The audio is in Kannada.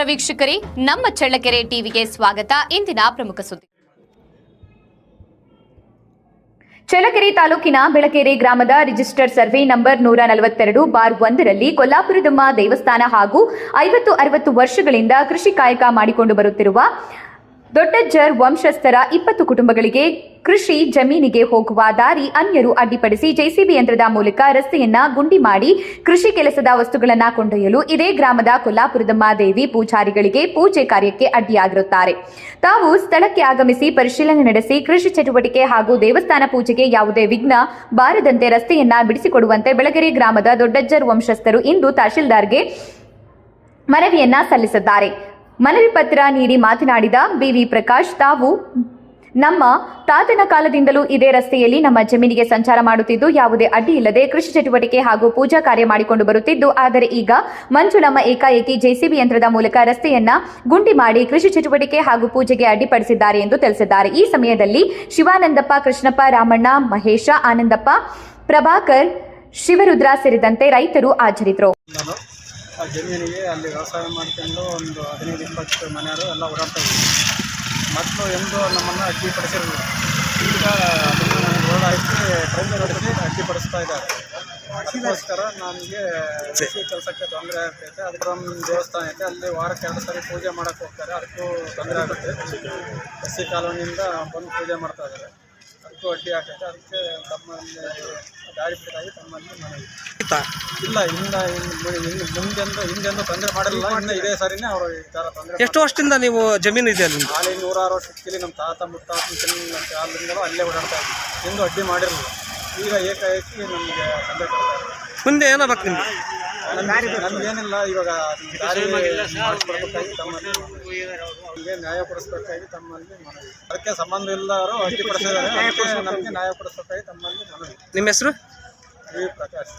ವೀಕ್ಷಕರೇ, ನಮ್ಮ ಚಳ್ಳಕೆರೆ ಟಿವಿಗೆ ಸ್ವಾಗತ. ಇಂದಿನ ಪ್ರಮುಖ ಸುದ್ದಿ. ಚಳ್ಳಕೆರೆ ತಾಲೂಕಿನ ಬೆಳಕೆರೆ ಗ್ರಾಮದ ರಿಜಿಸ್ಟರ್ ಸರ್ವೆ ನಂಬರ್ 142/1ರಲ್ಲಿ ಕೊಲ್ಲಾಪುರದಮ್ಮ ದೇವಸ್ಥಾನ ಹಾಗೂ 50-60 ವರ್ಷಗಳಿಂದ ಕೃಷಿ ಕಾಯಕ ಮಾಡಿಕೊಂಡು ಬರುತ್ತಿರುವ ದೊಡ್ಡಜ್ಜರ್ ವಂಶಸ್ಥರ 20 ಕುಟುಂಬಗಳಿಗೆ ಕೃಷಿ ಜಮೀನಿಗೆ ಹೋಗುವ ದಾರಿ ಅನ್ಯರು ಅಡ್ಡಿಪಡಿಸಿ ಜೆಸಿಬಿ ಯಂತ್ರದ ಮೂಲಕ ರಸ್ತೆಯನ್ನ ಗುಂಡಿ ಮಾಡಿ ಕೃಷಿ ಕೆಲಸದ ವಸ್ತುಗಳನ್ನು ಕೊಂಡೊಯ್ಯಲು ಇದೇ ಗ್ರಾಮದ ಕೊಲ್ಲಾಪುರದಮ್ಮ ದೇವಿ ಪೂಜಾರಿಗಳಿಗೆ ಪೂಜೆ ಕಾರ್ಯಕ್ಕೆ ಅಡ್ಡಿಯಾಗಿರುತ್ತಾರೆ. ತಾವು ಸ್ಥಳಕ್ಕೆ ಆಗಮಿಸಿ ಪರಿಶೀಲನೆ ನಡೆಸಿ ಕೃಷಿ ಚಟುವಟಿಕೆ ಹಾಗೂ ದೇವಸ್ಥಾನ ಪೂಜೆಗೆ ಯಾವುದೇ ವಿಘ್ನ ಬಾರದಂತೆ ರಸ್ತೆಯನ್ನ ಬಿಡಿಸಿಕೊಡುವಂತೆ ಬೆಳಗೆರೆ ಗ್ರಾಮದ ದೊಡ್ಡಜ್ಜರ್ ವಂಶಸ್ಥರು ಇಂದು ತಹಶೀಲ್ದಾರ್ಗೆ ಮನವಿಯನ್ನ ಸಲ್ಲಿಸಿದ್ದಾರೆ. ಮನವಿ ಪತ್ರ ನೀಡಿ ಮಾತನಾಡಿದ ಬಿವಿ ಪ್ರಕಾಶ್, ತಾವು ನಮ್ಮ ತಾತನ ಕಾಲದಿಂದಲೂ ಇದೇ ರಸ್ತೆಯಲ್ಲಿ ನಮ್ಮ ಜಮೀನಿಗೆ ಸಂಚಾರ ಮಾಡುತ್ತಿದ್ದು ಯಾವುದೇ ಅಡ್ಡಿ ಇಲ್ಲದೆ ಕೃಷಿ ಚಟುವಟಿಕೆ ಹಾಗೂ ಪೂಜಾ ಕಾರ್ಯ ಮಾಡಿಕೊಂಡು ಬರುತ್ತಿದ್ದು, ಆದರೆ ಈಗ ಮಂಜುಳಮ್ಮ ಏಕಾಏಕಿ ಜೆಸಿಬಿ ಯಂತ್ರದ ಮೂಲಕ ರಸ್ತೆಯನ್ನ ಗುಂಡಿ ಮಾಡಿ ಕೃಷಿ ಚಟುವಟಿಕೆ ಹಾಗೂ ಪೂಜೆಗೆ ಅಡ್ಡಿಪಡಿಸಿದ್ದಾರೆ ಎಂದು ತಿಳಿಸಿದ್ದಾರೆ. ಈ ಸಮಯದಲ್ಲಿ ಶಿವಾನಂದಪ್ಪ, ಕೃಷ್ಣಪ್ಪ, ರಾಮಣ್ಣ, ಮಹೇಶ, ಆನಂದಪ್ಪ, ಪ್ರಭಾಕರ್, ಶಿವರುದ್ರ ಸೇರಿದಂತೆ ರೈತರು ಹಾಜರಿದ್ದರು. ಆ ಜಮೀನಿಗೆ ಅಲ್ಲಿ ವ್ಯವಸಾಯ ಮಾಡ್ಕೊಂಡು ಒಂದು 15-20 ಮನೆಯವರು ಎಲ್ಲ ಓಡಾಡ್ತಾ ಇದ್ದರು. ಮಕ್ಕಳು ಎಂದು ನಮ್ಮನ್ನು ಅಡ್ಡಿಪಡಿಸಿರಲಿಲ್ಲ. ಈಗ ಅದನ್ನು ರೋಡ್ ಹಾಕಿ ಟ್ರೈನ್ ಹೊಡೆಸಿ ಅಡ್ಡಿಪಡಿಸ್ತಾ ಇದ್ದಾರೆ. ಅದಕ್ಕೋಸ್ಕರ ನಮಗೆ ಕೃಷಿ ಕೆಲಸಕ್ಕೆ ತೊಂದರೆ ಆಗ್ತೈತೆ. ಅದಕ್ಕೆ ನಮ್ಮ ದೇವಸ್ಥಾನ ಐತೆ, ಅಲ್ಲಿ ವಾರಕ್ಕೆ 2 ಸಾರಿ ಪೂಜೆ ಮಾಡೋಕ್ಕೆ ಹೋಗ್ತಾರೆ. ಅದಕ್ಕೂ ತೊಂದರೆ ಆಗುತ್ತೆ. ಕೃಷಿ ಕಾಲೋನಿಯಿಂದ ಬಂದು ಪೂಜೆ ಮಾಡ್ತಾ ಇದ್ದಾರೆ. ಅದಕ್ಕೂ ಅಡ್ಡಿ ಆಗ್ತೈತೆ. ಅದಕ್ಕೆ ತಮ್ಮಲ್ಲಿ ದಾರಿ ಬಿಟ್ಟಾಗಿ ತಮ್ಮಲ್ಲಿ ಮನವಿ ಇಲ್ಲ. ಹಿಂದೆಂದು ತೊಂದರೆ ಮಾಡಿರಲಿಲ್ಲ. ಇನ್ನು ಇದೇ ಸಾರಿನೇ ಅವರು ಈ ಥರ ತೊಂದರೆ. ಎಷ್ಟು ವರ್ಷದಿಂದ ನೀವು ಜಮೀನು ಇದೆ ಅಲ್ಲಿ? ಹಾಲಿ 106 ವರ್ಷಕ್ಕೆ ನಮ್ಮ ತಾತ ಮುತ್ತಾತನ ಕಾಲದಿಂದಲೂ ಅಲ್ಲೇ ಓಡಾಡ್ತಾ ಇದ್ವಿ. ಎಂದು ಅಡ್ಡಿ ಮಾಡಿರಲಿಲ್ಲ. ಈಗ ಏಕಾಏಕಿ ನಮಗೆ ತೊಂದರೆ ಕೊಡ್ತಾರೆ. ಮುಂದೆ ಏನಾಗಬೇಕು ನಿಮ್ಗೆ? ನಮಗೇನಿಲ್ಲ, ಇವಾಗ ದಾರಿ ಮಾಡಿಸ್ಕೊಡ್ಬೇಕಾಗಿ ತಮ್ಮಲ್ಲಿ ನಮಗೆ ನ್ಯಾಯ ಕೊಡಿಸ್ಬೇಕಾಗಿ ತಮ್ಮಲ್ಲಿ ಮನವಿ. ಅದಕ್ಕೆ ಸಂಬಂಧ ಇಲ್ಲದವರು ಅಡ್ಡಿಪಡಿಸಿದ್ದಾರೆ. ನಮಗೆ ನ್ಯಾಯ ಕೊಡಿಸ್ಬೇಕಾಗಿ ತಮ್ಮಲ್ಲಿ ಮನವಿ. ನಿಮ್ಮ ಹೆಸರು? ವಿ ಪ್ರಕಾಶ್.